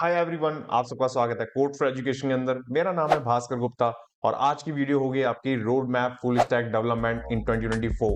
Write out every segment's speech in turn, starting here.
Hi everyone, आप सबका स्वागत है कोड फॉर एजुकेशन के अंदर। मेरा नाम है भास्कर गुप्ता और आज की वीडियो होगी आपकी road map full stack development in 2024।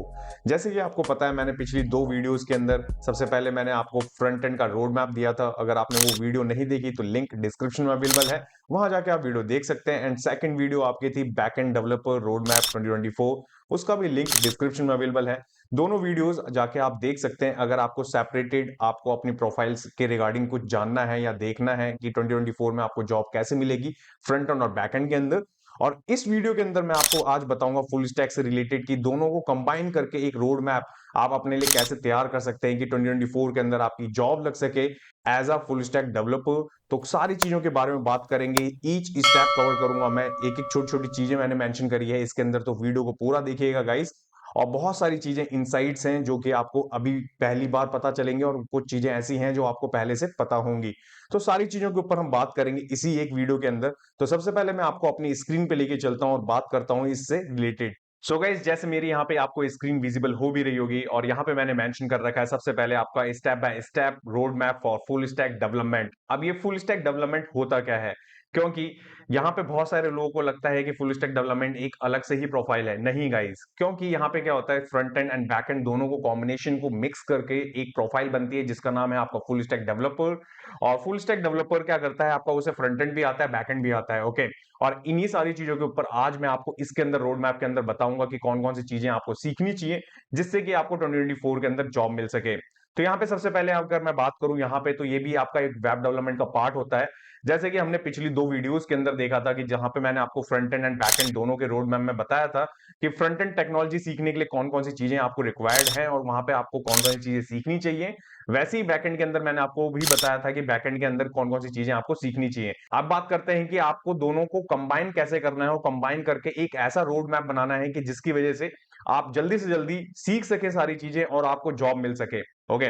जैसे कि आपको पता है, मैंने पिछली दो वीडियोस के अंदर सबसे पहले मैंने आपको फ्रंट एंड का रोड मैप दिया था। अगर आपने वो वीडियो नहीं देखी तो लिंक डिस्क्रिप्शन में अवेलेबल है, वहां जाके आप वीडियो देख सकते हैं। एंड सेकंड वीडियो आपकी थी back end developer road map 2024, उसका भी लिंक डिस्क्रिप्शन में अवेलेबल है। दोनों वीडियोस जाके आप देख सकते हैं। अगर आपको सेपरेटेड आपको अपनी प्रोफाइल्स के रिगार्डिंग कुछ जानना है या देखना है कि 2024 में आपको जॉब कैसे मिलेगी फ्रंट एंड और बैक एंड के अंदर, और इस वीडियो के अंदर मैं आपको आज बताऊंगा फुल स्टैक से रिलेटेड कि दोनों को कंबाइन करके एक रोड मैप आप अपने लिए कैसे तैयार कर सकते हैं कि 2024 के अंदर आपकी जॉब लग सके as a full stack developer. तो सारी चीजों के बारे में बात करेंगे, ईच स्टेप कवर करूंगा मैं, एक एक छोटी छोटी चीजें मैंने मेंशन करी है इसके अंदर, तो वीडियो को पूरा देखिएगा गाइस। और बहुत सारी चीजें इनसाइट्स हैं जो कि आपको अभी पहली बार पता चलेंगे और कुछ चीजें ऐसी हैं जो आपको पहले से पता होंगी। तो सारी चीजों के ऊपर हम बात करेंगे इसी एक वीडियो के अंदर। तो सबसे पहले मैं आपको अपनी स्क्रीन पे लेके चलता हूं और बात करता हूं इससे रिलेटेड। सो गाइस, जैसे मेरी यहाँ पे आपको स्क्रीन विजिबल हो भी रही होगी और यहाँ पे मैंने मेंशन कर रखा है सबसे पहले आपका step by step road map for full stack development. अब ये फुल स्टैक डेवलपमेंट होता क्या है, क्योंकि यहाँ पे बहुत सारे लोगों को लगता है कि फुल स्टैक डेवलपमेंट एक अलग से ही प्रोफाइल है। नहीं गाइस, क्योंकि यहाँ पे क्या होता है, front end and back and दोनों को कॉम्बिनेशन को मिक्स करके एक प्रोफाइल बनती है जिसका नाम है आपका फुल स्टैक डेवलपर। और फुल स्टैक डेवलपर क्या करता है, आपका उसे फ्रंट एंड भी आता है, बैक एंड भी आता है। ओके, और इन्हीं सारी चीजों के ऊपर आज मैं आपको इसके अंदर रोड मैप के अंदर बताऊंगा कि कौन कौन सी चीजें आपको सीखनी चाहिए जिससे कि आपको 2024 के अंदर जॉब मिल सके। तो यहाँ पे सबसे पहले अगर मैं बात करूं यहाँ पे, तो ये भी आपका एक वेब डेवलपमेंट का पार्ट होता है। जैसे कि हमने पिछली दो वीडियोस के अंदर देखा था कि जहां पे मैंने आपको front end and back and दोनों के रोड मैप में बताया था कि फ्रंट एंड टेक्नोलॉजी सीखने के लिए कौन कौन सी चीजें आपको रिक्वायर्ड हैं और वहां पे आपको कौन कौन सी चीजें सीखनी चाहिए। वैसे ही बैकएंड के अंदर मैंने आपको भी बताया था कि बैकएंड के अंदर कौन कौन सी चीजें आपको सीखनी चाहिए। अब बात करते हैं कि आपको दोनों को कंबाइन कैसे करना है और कंबाइन करके एक ऐसा रोड मैप बनाना है कि जिसकी वजह से आप जल्दी से जल्दी सीख सके सारी चीजें और आपको जॉब मिल सके। ओके,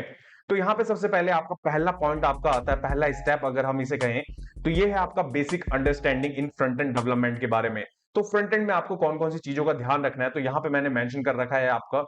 तो यहाँ पे सबसे पहले आपका पहला पॉइंट आपका आता है, पहला स्टेप अगर हम इसे कहें, तो ये है आपका basic understanding in front end development के बारे में। तो फ्रंट एंड में आपको कौन कौन सी चीजों का ध्यान रखना है, तो यहाँ पे मैंने मेंशन कर रखा है आपका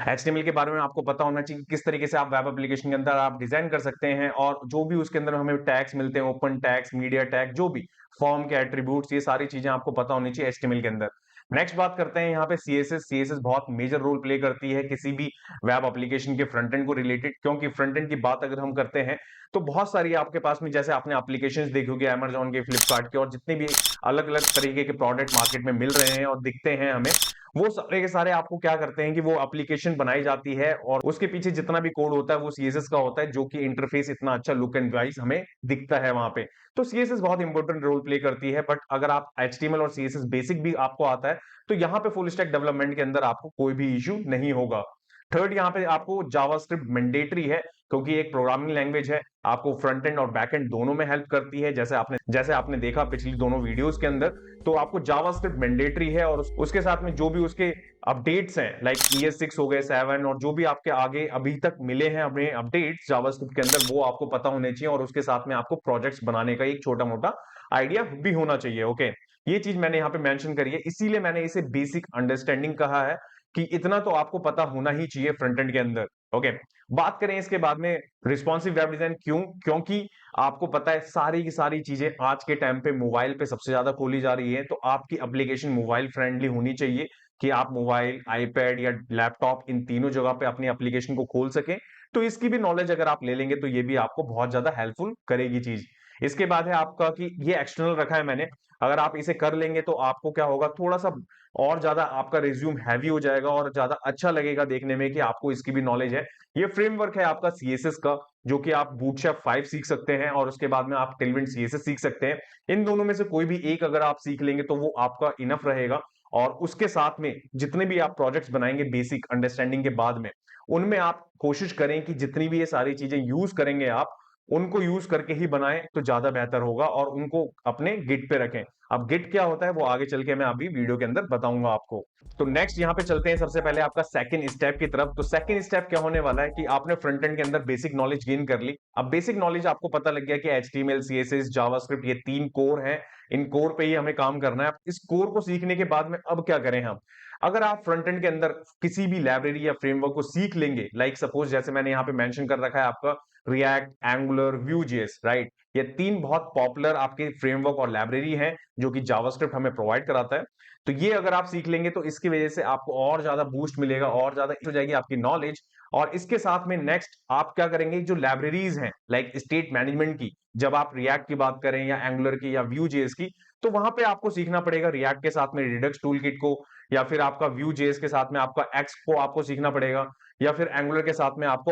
एचटीएमएल के बारे में। आपको पता होना चाहिए कि किस तरीके से आप वेब एप्लीकेशन के अंदर आप डिजाइन कर सकते हैं और जो भी उसके अंदर हमें टैग्स मिलते हैं, ओपन टैग्स, मीडिया टैग, जो भी फॉर्म के एट्रीब्यूट्स, ये सारी चीजें आपको पता होनी चाहिए एचटीएमएल के अंदर। नेक्स्ट बात करते हैं यहाँ पे सीएसएस। सीएसएस बहुत मेजर रोल प्ले करती है किसी भी वेब एप्लीकेशन के फ्रंट एंड को रिलेटेड, क्योंकि फ्रंट एंड की बात अगर हम करते हैं तो बहुत सारी आपके पास में, जैसे आपने एप्लीकेशंस देखी होगी अमेजोन के, फ्लिपकार्ट के, और जितने भी अलग अलग तरीके के प्रोडक्ट मार्केट में मिल रहे हैं और दिखते हैं हमें, वो सारे के सारे आपको क्या करते हैं कि वो एप्लीकेशन बनाई जाती है और उसके पीछे जितना भी कोड होता है वो सीएसएस का होता है, जो कि इंटरफेस इतना अच्छा लुक एंड वाइज हमें दिखता है वहां पे। तो सीएसएस बहुत इंपॉर्टेंट रोल प्ले करती है। बट अगर आप एचटीएमएल और सीएसएस बेसिक भी आपको आता है तो यहाँ पे फुल स्टैक डेवलपमेंट के अंदर आपको कोई भी इश्यू नहीं होगा। थर्ड, यहाँ पे आपको जावास्क्रिप्ट मैंडेटरी है, क्योंकि एक प्रोग्रामिंग लैंग्वेज है, आपको फ्रंट एंड और बैक एंड दोनों में हेल्प करती है, जैसे आपने देखा पिछली दोनों वीडियोस के अंदर। तो आपको जावास्क्रिप्ट मैंडेटरी है और उसके साथ में जो भी उसके अपडेट्स हैं, लाइक ES6 हो गए, 7, और जो भी आपके आगे अभी तक मिले हैं अपने अपडेट्स जावास्क्रिप्ट के अंदर, वो आपको पता होने चाहिए और उसके साथ में आपको प्रोजेक्ट्स बनाने का एक छोटा मोटा आइडिया भी होना चाहिए। ओके, ये चीज मैंने यहाँ पे मेंशन करी है, इसीलिए मैंने इसे बेसिक अंडरस्टैंडिंग कहा है कि इतना तो आपको पता होना ही चाहिए फ्रंट एंड के अंदर। ओके, बात करें इसके बाद में रिस्पॉन्सिव वेब डिजाइन, क्यों, क्योंकि आपको पता है सारी की सारी चीजें आज के टाइम पे मोबाइल पे सबसे ज्यादा खोली जा रही है, तो आपकी एप्लीकेशन मोबाइल फ्रेंडली होनी चाहिए कि आप मोबाइल, आईपैड या लैपटॉप, इन तीनों जगह पे अपनी एप्लीकेशन को खोल सकें। तो इसकी भी नॉलेज अगर आप ले लेंगे तो ये भी आपको बहुत ज्यादा हेल्पफुल करेगी चीज। इसके बाद है आपका कि ये एक्सटर्नल रखा है मैंने, अगर आप इसे कर लेंगे तो आपको क्या होगा, थोड़ा सा और ज्यादा आपका रिज्यूम हैवी हो जाएगा और ज्यादा अच्छा लगेगा देखने में कि आपको इसकी भी नॉलेज है। ये फ्रेमवर्क है आपका सीएसएस का, जो कि आप बूटस्ट्रैप 5 सीख सकते हैं और उसके बाद में आप टेलविंड सीएसएस सीख सकते हैं। इन दोनों में से कोई भी एक अगर आप सीख लेंगे तो वो आपका इनफ रहेगा। और उसके साथ में जितने भी आप प्रोजेक्ट्स बनाएंगे बेसिक अंडरस्टैंडिंग के बाद में, उनमें आप कोशिश करें कि जितनी भी ये सारी चीजें यूज करेंगे आप, उनको यूज करके ही बनाएं तो ज्यादा बेहतर होगा, और उनको अपने गिट पे रखें। अब गिट क्या होता है वो आगे चल के मैं अभी वीडियो के अंदर बताऊंगा आपको। तो नेक्स्ट यहाँ पे चलते हैं सबसे पहले आपका सेकंड स्टेप की तरफ। तो सेकंड स्टेप क्या होने वाला है कि आपने फ्रंट एंड के अंदर बेसिक नॉलेज गेन कर ली। अब बेसिक नॉलेज आपको पता लग गया कि एचटीएमएल, सीएसएस, जावास्क्रिप्ट, ये तीन कोर हैं, इन कोर पे ही हमें काम करना है। इस कोर को सीखने के बाद में अब क्या करें हम, अगर आप फ्रंट एंड के अंदर किसी भी लाइब्रेरी या फ्रेमवर्क को सीख लेंगे, लाइक सपोज जैसे मैंने यहाँ पे मेंशन कर रखा है आपका रिएक्ट, एंगुलर, व्यूजेएस, राइट? ये 3 बहुत पॉपुलर आपके फ्रेमवर्क और लाइब्रेरी हैं जो कि जावास्क्रिप्ट हमें प्रोवाइड कराता है। तो ये अगर आप सीख लेंगे तो इसकी वजह से आपको और ज्यादा बूस्ट मिलेगा, और ज्यादा हो जाएगी आपकी नॉलेज। और इसके साथ में नेक्स्ट आप क्या करेंगे, जो लाइब्रेरीज हैं लाइक स्टेट मैनेजमेंट की, जब आप रिएक्ट की बात करें या एंगुलर की या व्यू.जेएस की, तो वहां पे आपको सीखना पड़ेगा रिएक्ट के साथ में रिडक्स टूलकिट को, या फिर आपका व्यू.जेएस के साथ में आपका एक्स को आपको सीखना पड़ेगा, या फिर एंगुलर के साथ में आपको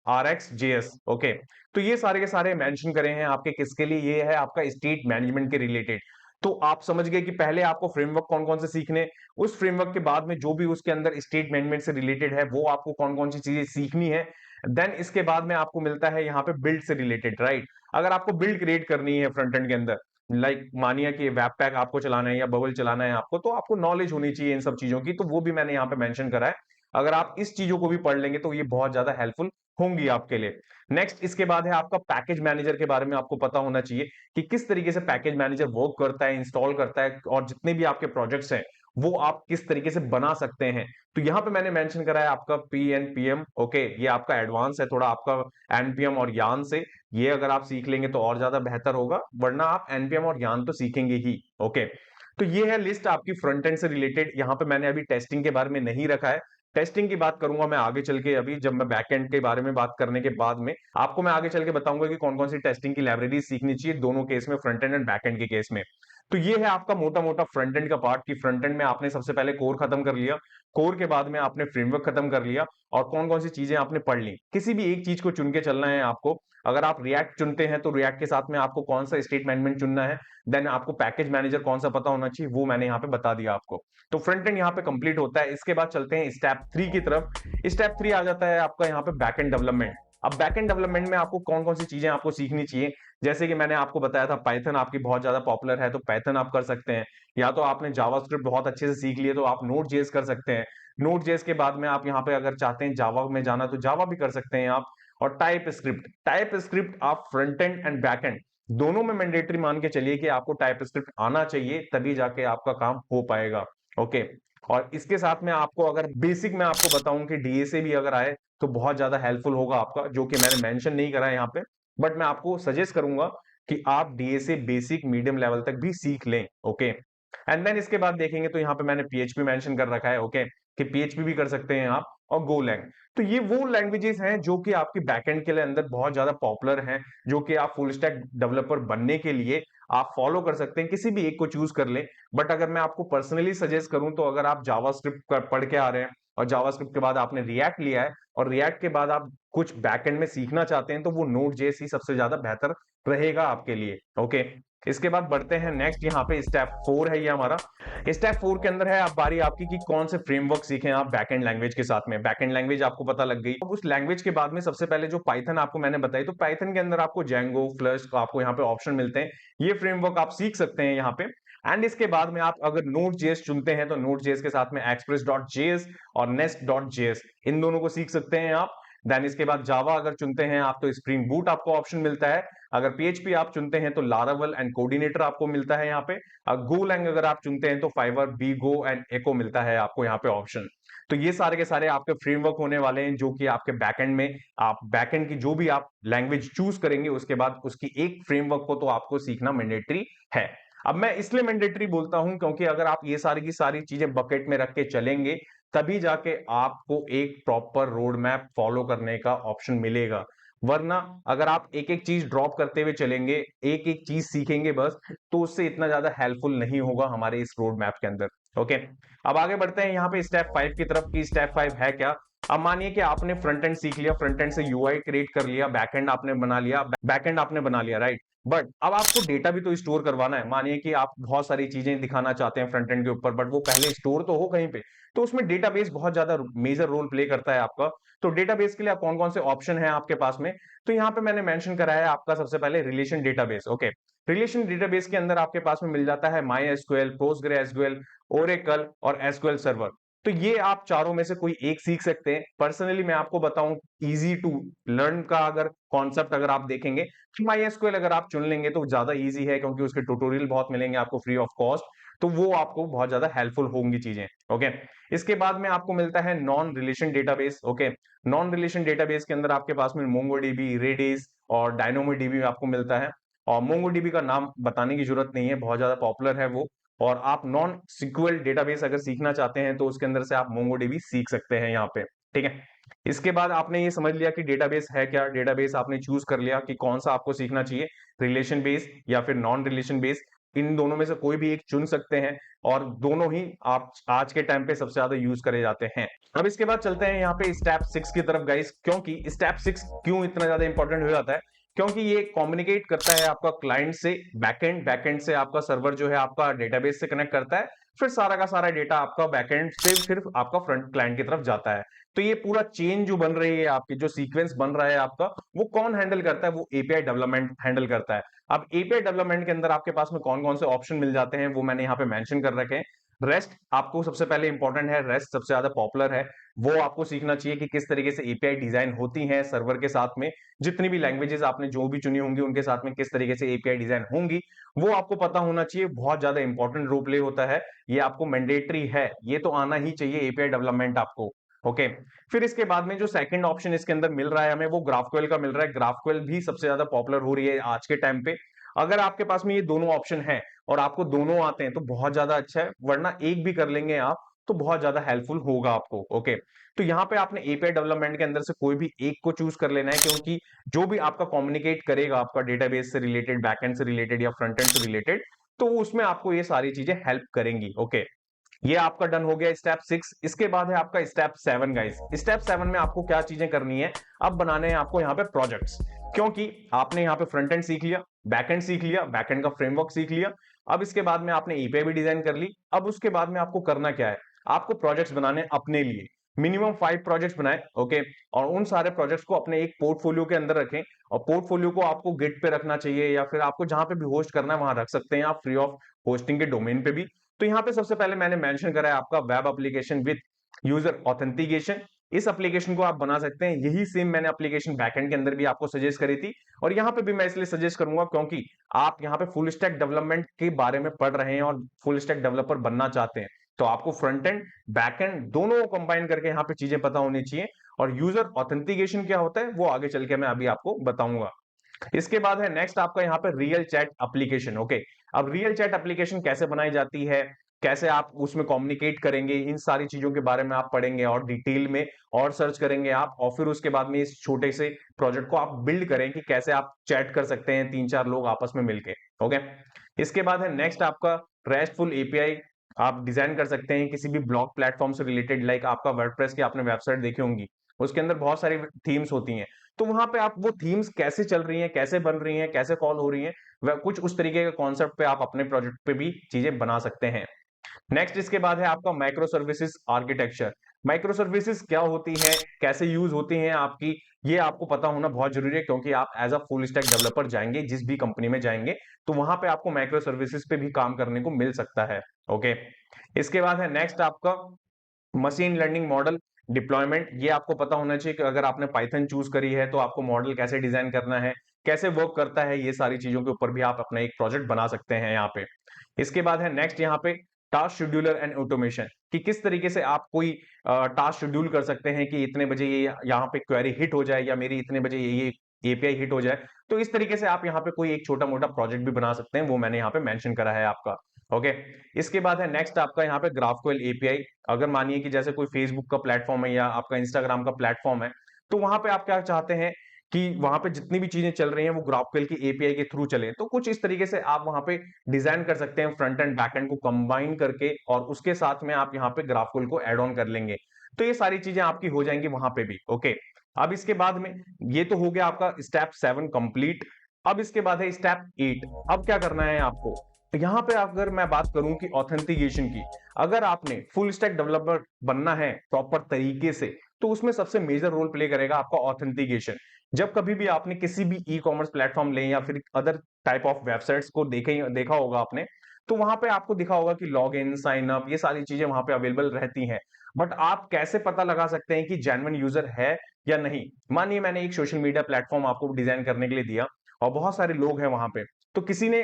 RxJS। ओके, तो ये सारे के सारे मेंशन करे हैं आपके किसके लिए, ये है आपका स्टेट मैनेजमेंट के रिलेटेड। तो आप समझ गए कि पहले आपको फ्रेमवर्क कौन कौन से सीखने, उस फ्रेमवर्क के बाद में जो भी उसके अंदर स्टेट मैनेजमेंट से रिलेटेड है वो आपको कौन कौन सी चीजें सीखनी है। देन इसके बाद में आपको मिलता है यहाँ पे बिल्ड से रिलेटेड, राइट? अगर आपको बिल्ड क्रिएट करनी है फ्रंट एंड के अंदर, लाइक मानिए कि वेब पैक आपको चलाना है या बबल चलाना है आपको, तो आपको नॉलेज होनी चाहिए इन सब चीजों की, तो वो भी मैंने यहाँ पे मेंशन करा है। अगर आप इस चीजों को भी पढ़ लेंगे तो ये बहुत ज्यादा हेल्पफुल होंगी आपके लिए। नेक्स्ट इसके बाद है आपका पैकेज मैनेजर के बारे में आपको पता होना चाहिए कि किस तरीके से पैकेज मैनेजर वर्क करता है, इंस्टॉल करता है, और जितने भी आपके प्रोजेक्ट्स हैं वो आप किस तरीके से बना सकते हैं। तो यहाँ पे मैंने मेंशन करा है आपका PNPM। ओके, ये आपका एडवांस है थोड़ा आपका एनपीएम और यान से। ये अगर आप सीख लेंगे तो और ज्यादा बेहतर होगा, वरना आप एनपीएम और यान तो सीखेंगे ही। ओके, तो ये है लिस्ट आपकी फ्रंट एंड से रिलेटेड। यहाँ पे मैंने अभी टेस्टिंग के बारे में नहीं रखा है, टेस्टिंग की बात करूंगा मैं आगे चल के, अभी जब मैं बैकएंड के बारे में बात करने के बाद में आपको मैं आगे चल के बताऊंगा कि कौन कौन सी टेस्टिंग की लाइब्रेरी सीखनी चाहिए दोनों केस में, फ्रंट एंड बैकएंड के केस में। तो ये है आपका मोटा मोटा फ्रंट एंड का पार्ट, कि फ्रंट एंड में आपने सबसे पहले कोर खत्म कर लिया, कोर के बाद में आपने फ्रेमवर्क खत्म कर लिया, और कौन कौन सी चीजें आपने पढ़ ली। किसी भी एक चीज को चुन के चलना है आपको। अगर आप रिएक्ट चुनते हैं तो रिएक्ट के साथ में आपको कौन सा स्टेट मैनेजमेंट चुनना है, देन आपको पैकेज मैनेजर कौन सा पता होना चाहिए, वो मैंने यहाँ पे बता दिया आपको। तो फ्रंट एंड यहाँ पे कंप्लीट होता है। इसके बाद चलते हैं स्टेप 3 की तरफ। स्टेप 3 आ जाता है आपका यहाँ पे बैकएंड डेवलपमेंट। अब बैकएंड डेवलपमेंट में आपको कौन कौन सी चीजें आपको सीखनी चाहिए, जैसे कि मैंने आपको बताया था पाइथन आपकी बहुत ज्यादा पॉपुलर है, तो पाइथन आप कर सकते हैं, या तो आपने जावास्क्रिप्ट बहुत अच्छे से सीख लिए तो आप नोड.जेएस कर सकते हैं। नोड.जेएस के बाद में आप यहाँ पे अगर चाहते हैं जावा में जाना तो जावा भी कर सकते हैं आप। और टाइप स्क्रिप्ट आप front end and back and दोनों में मैंडेटरी मान के चलिए कि आपको टाइप स्क्रिप्ट आना चाहिए, तभी जाके आपका काम हो पाएगा। ओके, और इसके साथ में आपको अगर बेसिक मैं आपको बताऊं कि डीएसए भी अगर आए तो बहुत ज्यादा हेल्पफुल होगा आपका, जो कि मैंने मेंशन नहीं करा है यहाँ पे, बट मैं आपको सजेस्ट करूंगा कि आप डीएसए बेसिक मीडियम लेवल तक भी सीख लें। ओके, एंड देन इसके बाद देखेंगे तो यहाँ पे मैंने पीएचपी मेंशन कर रखा है। ओके, कि पीएचपी भी कर सकते हैं आप, और गोलैंग। तो ये वो लैंग्वेजेस हैं जो कि आपकी बैकएंड के लिए अंदर बहुत ज्यादा पॉपुलर हैं, जो कि आप फुल स्टैक डेवलपर बनने के लिए आप फॉलो कर सकते हैं, किसी भी एक को चूज कर लें। बट अगर मैं आपको पर्सनली सजेस्ट करूं तो अगर आप जावास्क्रिप्ट पढ़ के आ रहे हैं और जावास्क्रिप्ट के बाद आपने रिएक्ट लिया है, और रिएक्ट के बाद आप कुछ बैकएंड में सीखना चाहते हैं, तो वो नोड.जेएस ही सबसे ज्यादा बेहतर रहेगा आपके लिए। ओके, इसके बाद बढ़ते हैं नेक्स्ट, यहाँ पे स्टेप 4 है ये हमारा। स्टेप 4 के अंदर है अब बारी आपकी कि कौन से फ्रेमवर्क सीखें आप बैकएंड लैंग्वेज के साथ में। बैकएंड लैंग्वेज आपको पता लग गई, अब उस लैंग्वेज के बाद में सबसे पहले जो पाइथन आपको मैंने बताई, तो पाइथन के अंदर आपको जेंगो, फ्लश आपको यहाँ पे ऑप्शन मिलते हैं, ये फ्रेमवर्क आप सीख सकते हैं यहाँ पे। एंड इसके बाद में आप अगर नोड.जेएस चुनते हैं तो नोड.जेएस के साथ में एक्सप्रेस.जेएस और नेस्ट.जेएस इन दोनों को सीख सकते हैं आप। देन इसके बाद जावा अगर चुनते हैं आप तो स्प्रिंग बूट आपको ऑप्शन मिलता है। अगर पीएचपी आप चुनते हैं तो लारावल एंड कोऑर्डिनेटर आपको मिलता है यहाँ पे। गोलैंग अगर आप चुनते हैं तो फाइवर, बीगो एंड एको मिलता है आपको यहाँ पे ऑप्शन। तो ये सारे के सारे आपके फ्रेमवर्क होने वाले हैं, जो कि आपके बैकएंड में आप बैकएंड की जो भी आप लैंग्वेज चूज करेंगे उसके बाद उसकी एक फ्रेमवर्क को तो आपको सीखना मैंडेटरी है। अब मैं इसलिए मैंडेटरी बोलता हूं क्योंकि अगर आप ये सारी की सारी चीजें बकेट में रख के चलेंगे तभी जाके आपको एक प्रॉपर रोड मैप फॉलो करने का ऑप्शन मिलेगा। वरना अगर आप एक एक चीज ड्रॉप करते हुए चलेंगे, एक एक चीज सीखेंगे बस, तो उससे इतना ज्यादा हेल्पफुल नहीं होगा हमारे इस रोड मैप के अंदर। ओके, अब आगे बढ़ते हैं यहाँ पे स्टेप 5 की तरफ की। स्टेप 5 है क्या? अब मानिए कि आपने फ्रंट एंड सीख लिया, फ्रंट एंड से यूआई क्रिएट कर लिया, बैकएंड आपने बना लिया, बैकएंड आपने बना लिया, राइट? बट अब आपको डेटा भी तो स्टोर करवाना है। मानिए कि आप बहुत सारी चीजें दिखाना चाहते हैं फ्रंट एंड के ऊपर, बट वो पहले स्टोर तो हो कहीं पे, तो उसमें डेटाबेस बहुत ज्यादा मेजर रोल प्ले करता है आपका। तो डेटाबेस के लिए आप कौन कौन से ऑप्शन है आपके पास में, तो यहाँ पे मैंने मेंशन करा है आपका सबसे पहले relation database. Okay, relation database के अंदर आपके पास में मिल जाता है माई एसक्यूएल, पोस्टग्रे एसक्यूएल, ओरेकल और एसक्यूएल सर्वर। तो ये आप चारों में से कोई एक सीख सकते हैं। पर्सनली मैं आपको बताऊं, इजी टू लर्न का अगर कॉन्सेप्ट अगर आप देखेंगे, MySQL अगर आप चुन लेंगे तो ज्यादा इजी है, क्योंकि उसके ट्यूटोरियल बहुत मिलेंगे आपको फ्री ऑफ कॉस्ट, तो वो आपको बहुत ज्यादा हेल्पफुल होंगी चीजें। ओके, इसके बाद में आपको मिलता है non relation database. Okay, non relation database के अंदर आपके पास में मोंगोडीबी, रेडिस और डायनोमोडीबी आपको मिलता है। और मोंगोडीबी का नाम बताने की जरूरत नहीं है, बहुत ज्यादा पॉपुलर है वो। और आप नॉन सिक्वल डेटाबेस अगर सीखना चाहते हैं तो उसके अंदर से आप मोंगोडीबी सीख सकते हैं यहाँ पे। ठीक है, इसके बाद आपने ये समझ लिया कि डेटाबेस है क्या, डेटाबेस आपने चूज कर लिया कि कौन सा आपको सीखना चाहिए, रिलेशन बेस या फिर नॉन रिलेशन बेस। इन दोनों में से कोई भी एक चुन सकते हैं, और दोनों ही आप आज के टाइम पे सबसे ज्यादा यूज करे जाते हैं। अब इसके बाद चलते हैं यहाँ पे स्टेप 6 की तरफ गाइस, क्योंकि स्टेप 6 क्यों इतना ज्यादा इंपॉर्टेंट हो जाता है, क्योंकि ये कम्युनिकेट करता है आपका क्लाइंट से बैकएंड, बैकएंड से आपका सर्वर जो है आपका डेटाबेस से कनेक्ट करता है, फिर सारा का सारा डेटा आपका बैकएंड से फिर आपका फ्रंट क्लाइंट की तरफ जाता है। तो ये पूरा चेन जो बन रही है आपकी, जो सीक्वेंस बन रहा है आपका, वो कौन हैंडल करता है, वो एपीआई डेवलपमेंट हैंडल करता है। अब एपीआई डेवलपमेंट के अंदर आपके पास में कौन कौन से ऑप्शन मिल जाते हैं वो मैंने यहाँ पे मेंशन कर रखे हैं। रेस्ट आपको सबसे पहले इंपॉर्टेंट है, रेस्ट सबसे ज्यादा पॉपुलर है, वो आपको सीखना चाहिए कि किस तरीके से एपीआई डिजाइन होती है सर्वर के साथ में। जितनी भी लैंग्वेजेस आपने जो भी चुनी होंगी उनके साथ में किस तरीके से एपीआई डिजाइन होंगी, वो आपको पता होना चाहिए। बहुत ज्यादा इंपॉर्टेंट रोल प्ले होता है, ये आपको मैंडेटरी है, ये तो आना ही चाहिए एपीआई डेवलपमेंट आपको। ओके, फिर इसके बाद में जो सेकंड ऑप्शन इसके अंदर मिल रहा है हमें, वो ग्राफक्यूएल का मिल रहा है। ग्राफक्यूएल भी सबसे ज्यादा पॉपुलर हो रही है आज के टाइम पे। अगर आपके पास में ये दोनों ऑप्शन है और आपको दोनों आते हैं तो बहुत ज्यादा अच्छा है, वरना एक भी कर लेंगे आप तो बहुत ज्यादा हेल्पफुल होगा आपको। ओके, तो यहाँ पे आपने एपीआई डेवलपमेंट के अंदर से कोई भी एक को चूज कर लेना है, क्योंकि जो भी आपका कम्युनिकेट करेगा आपका डेटाबेस से रिलेटेड, बैकएंड से रिलेटेड या फ्रंट एंड से रिलेटेड, तो उसमें आपको ये सारी चीजें हेल्प करेंगी। ओके, ये आपका डन हो गया स्टेप 6। इसके बाद है आपका स्टेप 7 गाइस। स्टेप 7 में आपको क्या चीजें करनी है, अब बनाने हैं आपको यहाँ पे प्रोजेक्ट्स, क्योंकि आपने यहाँ पे फ्रंट एंड सीख लिया, बैकएंड सीख लिया, बैकएंड का फ्रेमवर्क सीख लिया। अब इसके बाद में आपने एपीआई भी डिजाइन कर ली। अब उसके बाद में आपको करना क्या है, आपको प्रोजेक्ट्स बनाने अपने लिए, मिनिमम 5 प्रोजेक्ट्स बनाए। ओके, और उन सारे प्रोजेक्ट्स को अपने एक पोर्टफोलियो के अंदर रखें, और पोर्टफोलियो को आपको गिट पे रखना चाहिए, या फिर आपको जहां पे भी होस्ट करना है वहां रख सकते हैं आप, फ्री ऑफ होस्टिंग के डोमेन पे भी। तो यहाँ पे सबसे पहले मैंने मेंशन करा है आपका web application with user authentication. इस एप्लीकेशन को आप बना सकते हैं, यही सेम मैंने एप्लीकेशन बैकएंड के अंदर भी आपको सजेस्ट करी थी, और यहाँ पे भी मैं इसलिए सजेस्ट करूंगा क्योंकि आप यहाँ पे फुल स्टैक डेवलपमेंट के बारे में पढ़ रहे हैं और फुल स्टैक डेवलपर बनना चाहते हैं, तो आपको फ्रंट एंड बैक एंड दोनों को कंबाइन करके यहाँ पे चीजें पता होनी चाहिए। और यूजर ऑथेंटिकेशन क्या होता है वो आगे चल के मैं अभी आपको बताऊंगा। इसके बाद है नेक्स्ट आपका यहाँ पे रियल चैट एप्लीकेशन। ओके, अब रियल चैट एप्लीकेशन कैसे बनाई जाती है, कैसे आप उसमें कम्युनिकेट करेंगे, इन सारी चीजों के बारे में आप पढ़ेंगे और डिटेल में और सर्च करेंगे आप, और फिर उसके बाद में इस छोटे से प्रोजेक्ट को आप बिल्ड करें कि कैसे आप चैट कर सकते हैं 3-4 लोग आपस में मिलके। ओके, इसके बाद है नेक्स्ट आपका रेस्टफुल एपीआई आप डिजाइन कर सकते हैं किसी भी ब्लॉग प्लेटफॉर्म से रिलेटेड, लाइक आपका वर्डप्रेस की आपने वेबसाइट देखी होंगी, उसके अंदर बहुत सारी थीम्स होती हैं, तो वहां पे आप वो थीम्स कैसे चल रही हैं, कैसे बन रही हैं, कैसे कॉल हो रही हैं, वह कुछ उस तरीके के कॉन्सेप्ट पे आप अपने प्रोजेक्ट पे भी चीजें बना सकते हैं। नेक्स्ट इसके बाद है आपका micro services architecture. Micro services क्या होती है, कैसे यूज होती हैं आपकी, ये आपको पता होना बहुत जरूरी है, क्योंकि आप as a full stack developer जाएंगे जिस भी कंपनी में जाएंगे, तो वहां पे आपको माइक्रो सर्विसेज पे भी काम करने को मिल सकता है। ओके, इसके बाद है नेक्स्ट आपका मशीन लर्निंग मॉडल डिप्लॉयमेंट। ये आपको पता होना चाहिए कि अगर आपने पाइथन चूज करी है तो आपको मॉडल कैसे डिजाइन करना है, कैसे वर्क करता है, ये सारी चीजों के ऊपर भी आप अपना एक प्रोजेक्ट बना सकते हैं यहाँ पे। इसके बाद है नेक्स्ट यहाँ पे टास्क शेड्यूलर एंड ऑटोमेशन, कि किस तरीके से आप कोई टास्क शेड्यूल कर सकते हैं कि इतने बजे ये यहाँ पे क्वेरी हिट हो जाए, या मेरी इतने बजे ये एपीआई हिट हो जाए। तो इस तरीके से आप यहाँ पे कोई एक छोटा मोटा प्रोजेक्ट भी बना सकते हैं, वो मैंने यहाँ पे मेंशन करा है आपका। ओके, इसके बाद है नेक्स्ट आपका यहाँ पे ग्राफक्यूएल एपीआई। अगर मानिए कि जैसे कोई फेसबुक का प्लेटफॉर्म है या आपका इंस्टाग्राम का प्लेटफॉर्म है, तो वहां पे आप क्या चाहते हैं कि वहां पे जितनी भी चीजें चल रही हैं वो ग्राफक्यूएल की एपीआई के थ्रू चले, तो कुछ इस तरीके से आप वहां पे डिजाइन कर सकते हैं फ्रंट एंड बैक एंड को कंबाइन करके, और उसके साथ में आप यहाँ पे ग्राफक्यूएल को एड ऑन कर लेंगे, तो ये सारी चीजें आपकी हो जाएंगी वहां पे भी। ओके, अब इसके बाद में ये तो हो गया आपका स्टेप 7 कंप्लीट। अब इसके बाद है स्टेप 8। अब क्या करना है आपको, तो यहाँ पे अगर मैं बात करूं कि ऑथेंटिकेशन की, अगर आपने फुल स्टैक डेवलपर बनना है प्रॉपर तरीके से, तो उसमें सबसे मेजर रोल प्ले करेगा आपका ऑथेंटिकेशन। जब कभी भी आपने किसी भी ई कॉमर्स प्लेटफॉर्म लें या फिर अदर टाइप ऑफ वेबसाइट्स को देखा होगा आपने, तो वहां पे आपको दिखा होगा कि लॉग इन, साइन अप, ये सारी चीजें वहां पे अवेलेबल रहती हैं। बट आप कैसे पता लगा सकते हैं कि जेन्युइन यूजर है या नहीं? मानिए मैंने एक सोशल मीडिया प्लेटफॉर्म आपको डिजाइन करने के लिए दिया और बहुत सारे लोग हैं वहां पे, तो किसी ने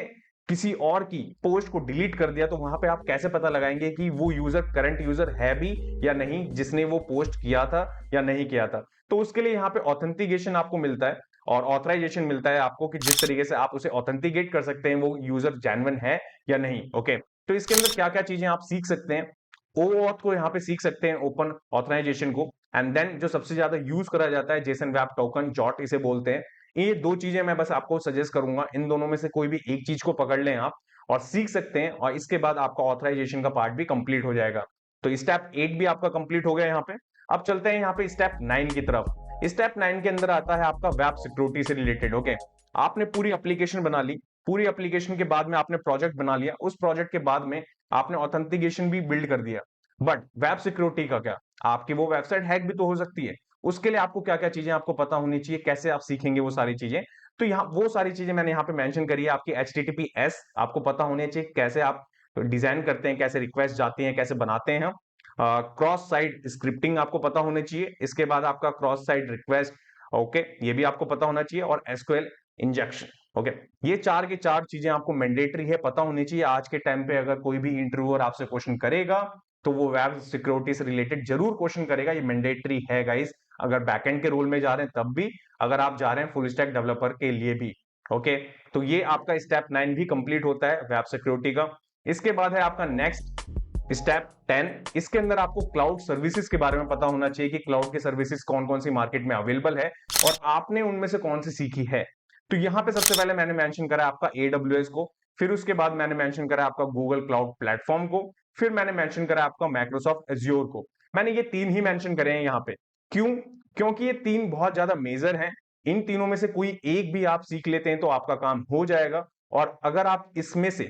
किसी और की पोस्ट को डिलीट कर दिया, तो वहां पे आप कैसे पता लगाएंगे कि वो यूजर करंट यूजर है भी या नहीं, जिसने वो पोस्ट किया था या नहीं किया था? तो उसके लिए यहाँ पे ऑथेंटिकेशन आपको मिलता है और ऑथराइजेशन मिलता है आपको कि जिस तरीके से आप उसे ऑथेंटिकेट कर सकते हैं वो यूजर जेन्युइन है या नहीं। ओके, तो इसके अंदर क्या क्या चीजें आप सीख सकते हैं? ओऑथ को यहाँ पे सीख सकते हैं, ओपन ऑथराइजेशन को, एंड देन जो सबसे ज्यादा यूज करा जाता है जेसन वेब टोकन, जॉट इसे बोलते हैं। ये दो चीजें मैं बस आपको सजेस्ट करूंगा, इन दोनों में से कोई भी एक चीज को पकड़ लें आप और सीख सकते हैं, और इसके बाद आपका ऑथराइजेशन का पार्ट भी कंप्लीट हो जाएगा। तो स्टेप 8 भी आपका कंप्लीट हो गया यहाँ पे। अब चलते हैं यहाँ पे स्टेप 9 की तरफ। स्टेप 9 के अंदर आता है आपका वेब सिक्योरिटी से रिलेटेड। ओके, आपने पूरी एप्लीकेशन बना ली, पूरी एप्लीकेशन के बाद में आपने प्रोजेक्ट बना लिया, उस प्रोजेक्ट के बाद में आपने ऑथेंटिकेशन भी बिल्ड कर दिया, बट वेब सिक्योरिटी का क्या? आपकी वो वेबसाइट हैक भी तो हो सकती है। उसके लिए आपको क्या क्या चीजें आपको पता होनी चाहिए, कैसे आप सीखेंगे वो सारी चीजें? तो यहाँ वो सारी चीजें मैंने यहाँ पे मेंशन करी है। आपकी HTTPS आपको पता होने चाहिए, कैसे आप डिजाइन करते हैं, कैसे रिक्वेस्ट जाती है, कैसे बनाते हैं हम। क्रॉस साइट स्क्रिप्टिंग आपको पता होनी चाहिए। इसके बाद आपका क्रॉस साइट रिक्वेस्ट, ओके, ये भी आपको पता होना चाहिए, और SQL इंजेक्शन। ओके, ये चार की चार चीजें आपको मैंडेटरी है, पता होनी चाहिए। आज के टाइम पे अगर कोई भी इंटरव्यूअर आपसे क्वेश्चन करेगा तो वो वेब सिक्योरिटी से रिलेटेड जरूर क्वेश्चन करेगा, ये मैंडेटरी है गाइस। अगर बैकएंड के रोल में जा रहे हैं तब भी, अगर आप जा रहे हैं फुल स्टैक डेवलपर के लिए भी। ओके, तो ये आपका स्टेप 9 भी कंप्लीट होता है वेब सिक्योरिटी का। इसके बाद है आपका नेक्स्ट स्टेप 10। इसके अंदर आपको क्लाउड सर्विसेज के बारे में पता होना चाहिए कि क्लाउड के सर्विसेज कौन कौन सी मार्केट में अवेलेबल है और आपने उनमें से कौन सी सीखी है। तो यहाँ पे सबसे पहले मैंने मेंशन करा आपका AWS को, फिर उसके बाद मैंने मेंशन करा आपका गूगल क्लाउड प्लेटफॉर्म को, फिर मैंने मेंशन करा आपका माइक्रोसॉफ्ट एज्योर को। मैंने ये तीन ही मेंशन करे हैं यहाँ पे। क्यों? क्योंकि ये तीन बहुत ज्यादा मेजर हैं। इन तीनों में से कोई एक भी आप सीख लेते हैं तो आपका काम हो जाएगा। और अगर आप इसमें से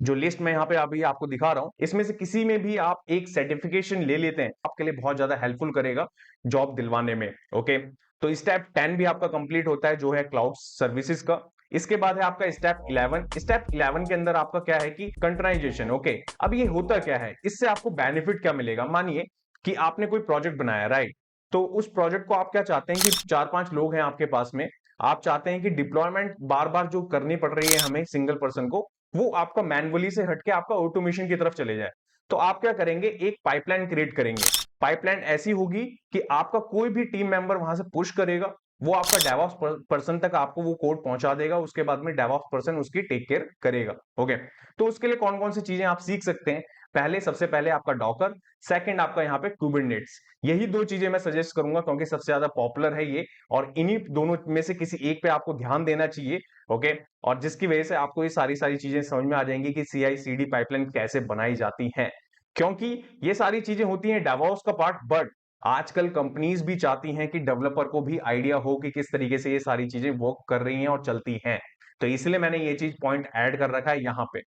जो लिस्ट मैं यहाँ पे अभी आपको दिखा रहा हूं, इसमें से किसी में भी आप एक सर्टिफिकेशन ले लेते हैं, आपके लिए बहुत ज्यादा हेल्पफुल करेगा जॉब दिलवाने में। ओके, तो स्टेप 10 भी आपका कंप्लीट होता है जो है क्लाउड सर्विसेज का। इसके बाद है आपका स्टेप 11। स्टेप 11 के अंदर आपका क्या है कि कंटेनराइजेशन। ओके, अब ये होता क्या है, इससे आपको बेनिफिट क्या मिलेगा? मानिए कि आपने कोई प्रोजेक्ट बनाया, राइट? तो उस प्रोजेक्ट को आप क्या चाहते हैं कि 4-5 लोग हैं आपके पास में, आप चाहते हैं कि डिप्लॉयमेंट बार बार जो करनी पड़ रही है हमें सिंगल पर्सन को, वो आपका मैनुअली से हटके आपका ऑटोमेशन की तरफ चले जाए। तो आप क्या करेंगे, एक पाइपलाइन क्रिएट करेंगे। पाइपलाइन ऐसी होगी कि आपका कोई भी टीम मेंबर वहां से पुश करेगा, वो आपका डेवऑप्स पर्सन तक आपको वो कोड पहुंचा देगा, उसके बाद में डेवऑप्स पर्सन उसकी टेक केयर करेगा। ओके, तो उसके लिए कौन कौन सी चीजें आप सीख सकते हैं? पहले, सबसे पहले आपका डॉकर, सेकंड आपका यहाँ पे कुबरनेट्स। यही दो चीजें मैं सजेस्ट करूंगा क्योंकि सबसे ज्यादा पॉपुलर है ये, और इन्हीं दोनों में से किसी एक पे आपको ध्यान देना चाहिए। ओके, और जिसकी वजह से आपको ये सारी सारी चीजें समझ में आ जाएंगी कि CI/CD पाइपलाइन कैसे बनाई जाती हैं। क्योंकि ये सारी चीजें होती हैं डेवऑप्स का पार्ट, बट आजकल कंपनीज भी चाहती हैं कि डेवलपर को भी आइडिया हो कि किस तरीके से ये सारी चीजें वर्क कर रही हैं और चलती हैं। तो इसलिए मैंने ये चीज पॉइंट ऐड कर रखा है यहाँ पे।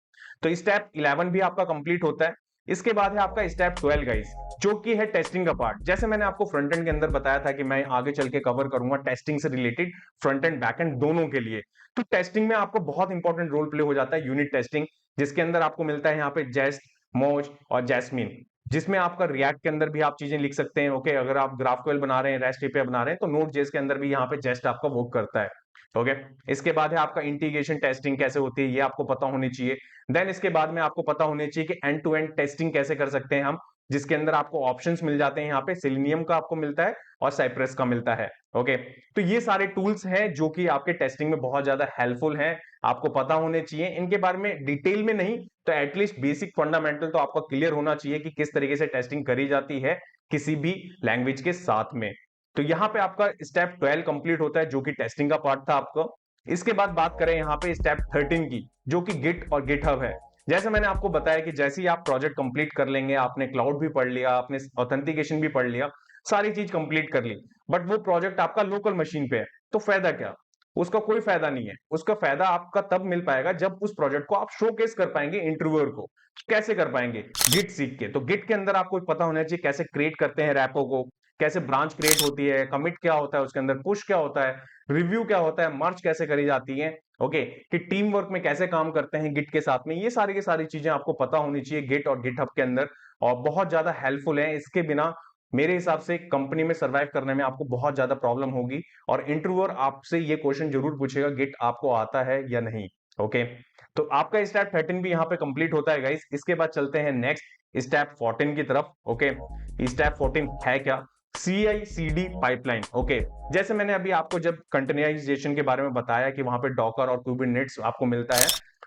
तो स्टेप 11 भी आपका कंप्लीट होता है। इसके बाद है आपका स्टेप 12 गाइस, जो कि है टेस्टिंग का पार्ट। जैसे मैंने आपको फ्रंट एंड के अंदर बताया था कि मैं आगे चल के कवर करूंगा टेस्टिंग से related, front end back and दोनों के लिए। तो टेस्टिंग में आपको बहुत इंपॉर्टेंट रोल प्ले हो जाता है यूनिट टेस्टिंग, जिसके अंदर आपको मिलता है यहाँ पे जेस्ट, मोज और जैस्मिन, जिसमें आपका रिएक्ट के अंदर भी आप चीजें लिख सकते हैं। ओके, अगर आप ग्राफक्यूएल बना रहे हैं, रेस्ट एपीआई बना रहे हैं, तो नोड जेएस के अंदर भी यहाँ पे जेस्ट आपका वर्क करता है। ओके, इसके बाद है आपका इंटीग्रेशन टेस्टिंग कैसे होती है, ये आपको पता होनी चाहिए। देन इसके बाद में आपको पता होनी चाहिए कि एंड टू एंड टेस्टिंग कैसे कर सकते हैं हम, जिसके अंदर आपको ऑप्शंस मिल जाते हैं। यहाँ पे सेलेनियम का आपको मिलता है और साइप्रस का मिलता है। ओके, तो ये सारे टूल्स हैं जो कि आपके टेस्टिंग में बहुत ज्यादा हेल्पफुल हैं, आपको पता होने चाहिए। इनके बारे में डिटेल में नहीं तो एटलीस्ट बेसिक फंडामेंटल तो आपका क्लियर होना चाहिए कि किस तरीके से टेस्टिंग करी जाती है किसी भी लैंग्वेज के साथ में। तो यहाँ पे आपका स्टेप 12 कंप्लीट होता है जो कि टेस्टिंग का पार्ट था आपका। इसके बाद बात करें यहाँ पे स्टेप 13 की, जो कि गिट और गिटहब है। जैसे मैंने आपको बताया कि जैसे ही आप प्रोजेक्ट कंप्लीट कर लेंगे, आपने क्लाउड भी पढ़ लिया, आपने ऑथेंटिकेशन भी पढ़ लिया, सारी चीज कंप्लीट कर ली, बट वो प्रोजेक्ट आपका लोकल मशीन पे है, तो फायदा क्या? उसका कोई फायदा नहीं है। उसका फायदा आपका तब मिल पाएगा जब उस प्रोजेक्ट को आप शोकेस कर पाएंगे इंटरव्यूअर को। कैसे कर पाएंगे? गिट सीख के। तो गिट के अंदर आपको पता होना चाहिए कैसे क्रिएट करते हैं रैपो को, कैसे ब्रांच क्रिएट होती है, कमिट क्या होता है उसके अंदर, पुश क्या होता है, रिव्यू क्या होता है, मर्ज कैसे करी जाती है, ओके, कि टीम वर्क में कैसे काम करते हैं गिट के साथ में, ये सारी की सारी चीजें आपको पता होनी चाहिए गिट और गिटहब के अंदर, और बहुत ज्यादा हेल्पफुल है। इसके बिना मेरे हिसाब से कंपनी में सर्वाइव करने में आपको बहुत ज्यादा प्रॉब्लम होगी, और इंटरव्यूअर आपसे ये क्वेश्चन जरूर पूछेगा गिट आपको आता है या नहीं। ओके, तो आपका स्टेप 13 भी यहाँ पे कंप्लीट होता है गाइस। इसके बाद चलते हैं नेक्स्ट स्टेप 14 की तरफ। ओके, स्टेप 14 है क्या? CI/CD pipeline. ओके, जैसे मैंने अभी आपको जब कंटेनराइजेशन के बारे में बताया कि वहां पे डॉकर और कुबरनेट्स आपको मिलता है,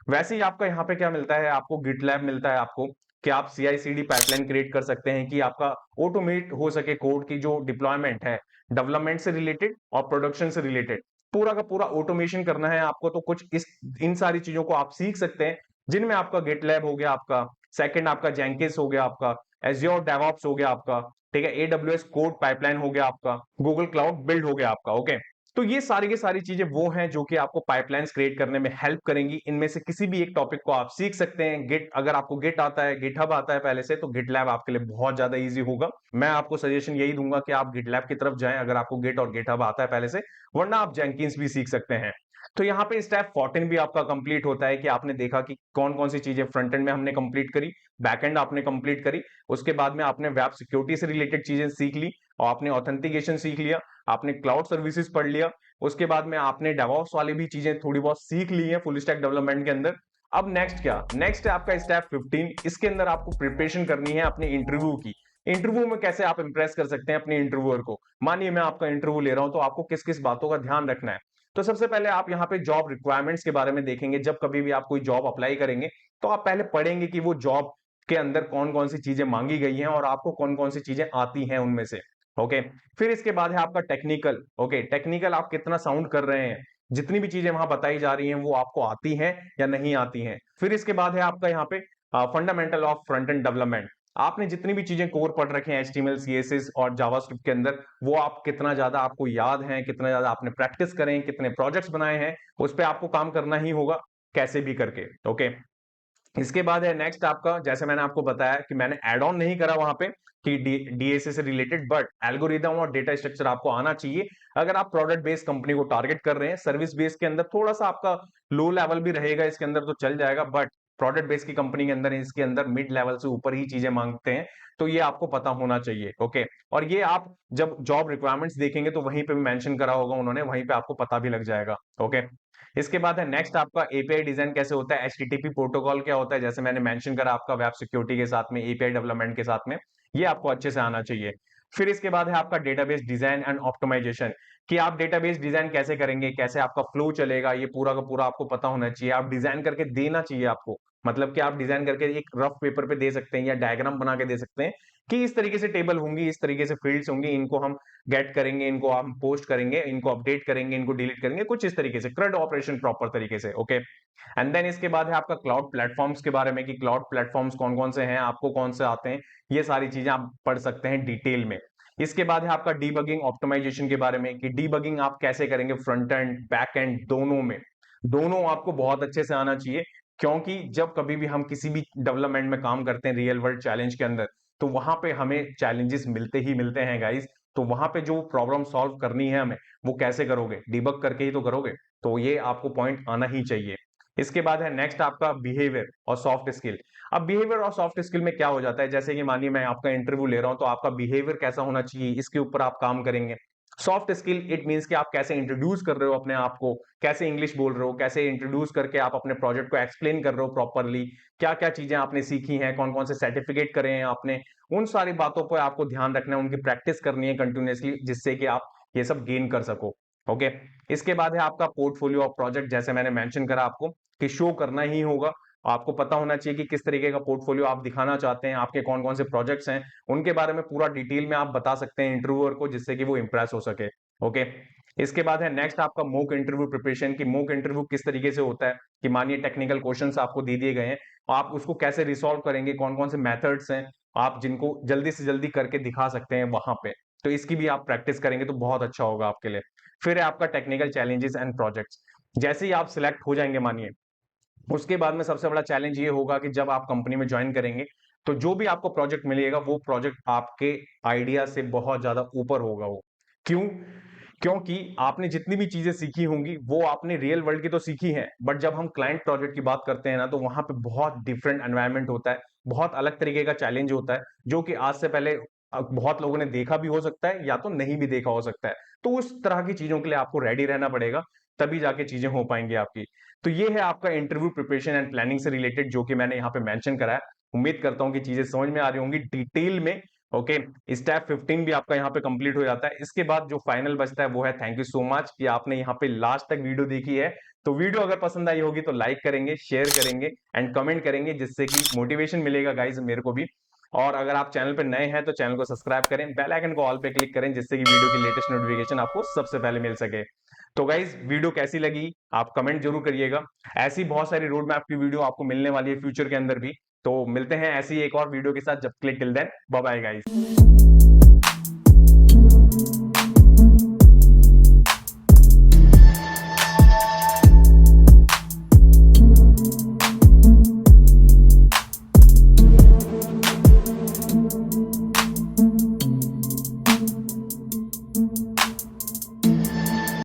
वैसे ही आपका यहाँ पे क्या मिलता है, आपको गिटलैब मिलता है आपको, कि आप CI/CD पाइपलाइन क्रिएट कर सकते हैं कि आपका ऑटोमेट हो सके कोड की जो डिप्लॉयमेंट है, डेवलपमेंट से रिलेटेड और प्रोडक्शन से रिलेटेड पूरा का पूरा ऑटोमेशन करना है आपको। तो कुछ इस इन सारी चीजों को आप सीख सकते हैं, जिनमें आपका गिटलैब हो गया, आपका सेकंड आपका जेंकिंस हो गया, आपका एज़्योर डेवऑप्स हो गया आपका, ठीक है, AWS कोड पाइपलाइन हो गया आपका, गूगल क्लाउड बिल्ड हो गया आपका। ओके, तो ये सारी की सारी चीजें वो हैं जो कि आपको पाइपलाइंस क्रिएट करने में हेल्प करेंगी। इनमें से किसी भी एक टॉपिक को आप सीख सकते हैं। गिट, अगर आपको गिट आता है, गिटहब आता है पहले से, तो गिटलैब आपके लिए बहुत ज्यादा इजी होगा। मैं आपको सजेशन यही दूंगा कि आप गिटलैब की तरफ जाएं अगर आपको गिट और गिटहब आता है पहले से, वरना आप जेंकिंस भी सीख सकते हैं। तो यहाँ पे स्टेप 14 भी आपका कंप्लीट होता है कि आपने देखा कि कौन कौन सी चीजें फ्रंट एंड में हमने कंप्लीट करी, बैक एंड आपने कंप्लीट करी, उसके बाद में आपने वेब सिक्योरिटी से रिलेटेड चीजें सीख ली, और आपने ऑथेंटिकेशन सीख लिया, आपने क्लाउड सर्विसेज पढ़ लिया, उसके बाद में आपने डेवऑप्स वाली भी चीजें थोड़ी बहुत सीख ली है फुल स्टैक डेवलपमेंट के अंदर। अब नेक्स्ट क्या? नेक्स्ट है आपका स्टेप 15। इसके अंदर आपको प्रिपरेशन करनी है अपने इंटरव्यू की। इंटरव्यू में कैसे आप इंप्रेस कर सकते हैं अपने इंटरव्यूअर को। मानिए मैं आपका इंटरव्यू ले रहा हूं, तो आपको किस किस बातों का ध्यान रखना है। तो सबसे पहले आप यहाँ पे जॉब रिक्वायरमेंट्स के बारे में देखेंगे। जब कभी भी आप कोई जॉब अप्लाई करेंगे, तो आप पहले पढ़ेंगे कि वो जॉब के अंदर कौन कौन सी चीजें मांगी गई हैं और आपको कौन कौन सी चीजें आती हैं उनमें से। ओके, फिर इसके बाद है आपका टेक्निकल। ओके, टेक्निकल आप कितना साउंड कर रहे हैं, जितनी भी चीजें वहां बताई जा रही हैं वो आपको आती हैं या नहीं आती हैं। फिर इसके बाद है आपका यहाँ पे fundamental of front end development. आपने जितनी भी चीजें कोर पढ़ रखे हैं HTML CSS और जावास्क्रिप्ट के अंदर, वो आप कितना ज्यादा आपको याद है, कितना ज्यादा आपने प्रैक्टिस करें, कितने प्रोजेक्ट्स बनाए हैं, उस पर आपको काम करना ही होगा कैसे भी करके। ओके, इसके बाद है नेक्स्ट आपका, जैसे मैंने आपको बताया कि मैंने एड ऑन नहीं करा वहां पे कि DSA से रिलेटेड, बट एल्गोरिदम और डेटा स्ट्रक्चर आपको आना चाहिए। अगर आप प्रोडक्ट बेस्ड कंपनी को टारगेट कर रहे हैं, सर्विस बेस्ड के अंदर थोड़ा सा आपका लो लेवल भी रहेगा इसके अंदर तो चल जाएगा, बट प्रोडक्ट बेस्ड की कंपनी के अंदर इसके अंदर मिड लेवल से ऊपर ही चीजें मांगते हैं। तो ये आपको पता होना चाहिए। ओके, और ये आप जब जॉब रिक्वायरमेंट्स देखेंगे तो वहीं पे मेंशन करा होगा उन्होंने, वहीं पे आपको पता भी लग जाएगा। ओके, इसके बाद है नेक्स्ट आपका API डिजाइन कैसे होता है, HTTP प्रोटोकॉल क्या होता है, जैसे मैंने मेंशन करा आपका वेब सिक्योरिटी के साथ में, API डेवलपमेंट के साथ में, ये आपको अच्छे से आना चाहिए। फिर इसके बाद है आपका डेटाबेस डिजाइन एंड ऑप्टिमाइजेशन, कि आप डेटाबेस डिजाइन कैसे करेंगे, कैसे आपका फ्लो चलेगा, ये पूरा का पूरा आपको पता होना चाहिए। आप डिजाइन करके देना चाहिए आपको, मतलब कि आप डिजाइन करके एक रफ पेपर पे दे सकते हैं या डायग्राम बना के दे सकते हैं कि इस तरीके से टेबल होंगी, इस तरीके से फील्ड्स होंगी, इनको हम गेट करेंगे, इनको हम पोस्ट करेंगे, इनको अपडेट करेंगे, इनको डिलीट करेंगे, कुछ इस तरीके से CRUD ऑपरेशन प्रॉपर तरीके से। ओके, एंड देन इसके बाद है आपका क्लाउड प्लेटफॉर्म्स के बारे में, कि क्लाउड प्लेटफॉर्म्स कौन कौन से हैं, आपको कौन से आते हैं, ये सारी चीजें आप पढ़ सकते हैं डिटेल में। इसके बाद है आपका डीबगिंग ऑप्टिमाइजेशन के बारे में, कि डीबगिंग आप कैसे करेंगे फ्रंट एंड बैक एंड दोनों में, दोनों आपको बहुत अच्छे से आना चाहिए। क्योंकि जब कभी भी हम किसी भी डेवलपमेंट में काम करते हैं रियल वर्ल्ड चैलेंज के अंदर, तो वहां पे हमें चैलेंजेस मिलते ही मिलते हैं गाइस। तो वहां पे जो प्रॉब्लम सॉल्व करनी है हमें, वो कैसे करोगे, डिबग करके ही तो करोगे। तो ये आपको पॉइंट आना ही चाहिए। इसके बाद है नेक्स्ट आपका बिहेवियर और सॉफ्ट स्किल। अब बिहेवियर और सॉफ्ट स्किल में क्या हो जाता है, जैसे कि मानिए मैं आपका इंटरव्यू ले रहा हूं, तो आपका बिहेवियर कैसा होना चाहिए, इसके ऊपर आप काम करेंगे। सॉफ्ट स्किल इट मींस कि आप कैसे इंट्रोड्यूस कर रहे हो अपने आप को, कैसे इंग्लिश बोल रहे हो, कैसे इंट्रोड्यूस करके आप अपने प्रोजेक्ट को एक्सप्लेन कर रहे हो प्रॉपरली, क्या क्या चीजें आपने सीखी हैं, कौन कौन से सर्टिफिकेट करे हैं आपने, उन सारी बातों पर आपको ध्यान रखना है, उनकी प्रैक्टिस करनी है कंटिन्यूअसली, जिससे कि आप ये सब गेन कर सको। ओके, इसके बाद है आपका पोर्टफोलियो ऑफ प्रोजेक्ट, जैसे मैंने मेंशन करा आपको कि शो करना ही होगा। आपको पता होना चाहिए कि किस तरीके का पोर्टफोलियो आप दिखाना चाहते हैं, आपके कौन कौन से प्रोजेक्ट्स हैं, उनके बारे में पूरा डिटेल में आप बता सकते हैं इंटरव्यूअर को, जिससे कि वो इंप्रेस हो सके। ओके, इसके बाद है नेक्स्ट आपका मॉक इंटरव्यू प्रिपरेशन, की मॉक इंटरव्यू किस तरीके से होता है, कि मानिए टेक्निकल क्वेश्चंस आपको दे दिए गए हैं, आप उसको कैसे रिसॉल्व करेंगे, कौन कौन से मेथड्स हैं आप जिनको जल्दी से जल्दी करके दिखा सकते हैं वहां पे। तो इसकी भी आप प्रैक्टिस करेंगे तो बहुत अच्छा होगा आपके लिए। फिर है आपका टेक्निकल चैलेंजेस एंड प्रोजेक्ट्स। जैसे ही आप सिलेक्ट हो जाएंगे मानिए, उसके बाद में सबसे बड़ा चैलेंज ये होगा कि जब आप कंपनी में ज्वाइन करेंगे, तो जो भी आपको प्रोजेक्ट मिलेगा वो प्रोजेक्ट आपके आइडिया से बहुत ज्यादा ऊपर होगा। वो क्यों? क्योंकि आपने जितनी भी चीजें सीखी होंगी वो आपने रियल वर्ल्ड की तो सीखी है, बट जब हम क्लाइंट प्रोजेक्ट की बात करते हैं ना, तो वहां पे बहुत डिफरेंट एनवायरनमेंट होता है, बहुत अलग तरीके का चैलेंज होता है, जो कि आज से पहले बहुत लोगों ने देखा भी हो सकता है या तो नहीं भी देखा हो सकता है। तो उस तरह की चीजों के लिए आपको रेडी रहना पड़ेगा, तभी जाके चीजें हो पाएंगी आपकी। तो ये है आपका इंटरव्यू प्रिपरेशन एंड प्लानिंग से रिलेटेड, जो कि मैंने यहाँ पे मेंशन करा है। उम्मीद करता हूँ कि चीजें समझ में आ रही होंगी डिटेल में। ओके, स्टेप 15 भी आपका यहाँ पे कंप्लीट हो जाता है। इसके बाद जो फाइनल बचता है वो है थैंक यू सो मच कि आपने यहाँ पे लास्ट तक वीडियो देखी है। तो वीडियो अगर पसंद आई होगी तो लाइक करेंगे, शेयर करेंगे एंड कमेंट करेंगे, जिससे कि मोटिवेशन मिलेगा गाइज मेरे को भी। और अगर आप चैनल पे नए हैं तो चैनल को सब्सक्राइब करें, बेल आइकन को ऑल पे क्लिक करें, जिससे कि वीडियो की लेटेस्ट नोटिफिकेशन आपको सबसे पहले मिल सके। तो गाइज वीडियो कैसी लगी आप कमेंट जरूर करिएगा। ऐसी बहुत सारी रोड मैप की वीडियो आपको मिलने वाली है फ्यूचर के अंदर भी। तो मिलते हैं ऐसी एक और वीडियो के साथ, जब click till then bye bye guys.